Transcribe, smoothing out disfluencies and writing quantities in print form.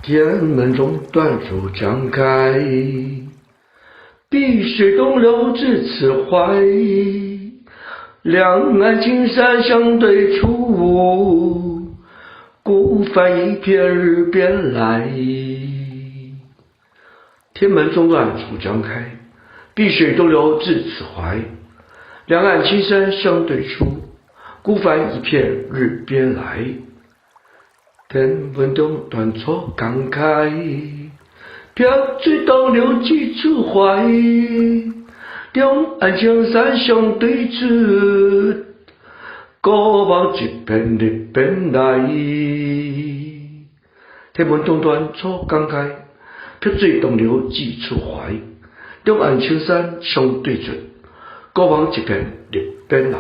天门中断处张开，碧水东流至此怀。两岸青山相对出，孤帆一片日边来。天门中断处张开，碧水东流至此怀。两岸青山相对出，孤帆一片日边来。天门中断处刚开，飘水东流几处怀。两岸青山相对出，孤帆一片日边来。天门中断处刚开，飘水东流几处怀。两岸青山相对出，孤帆一片日边来。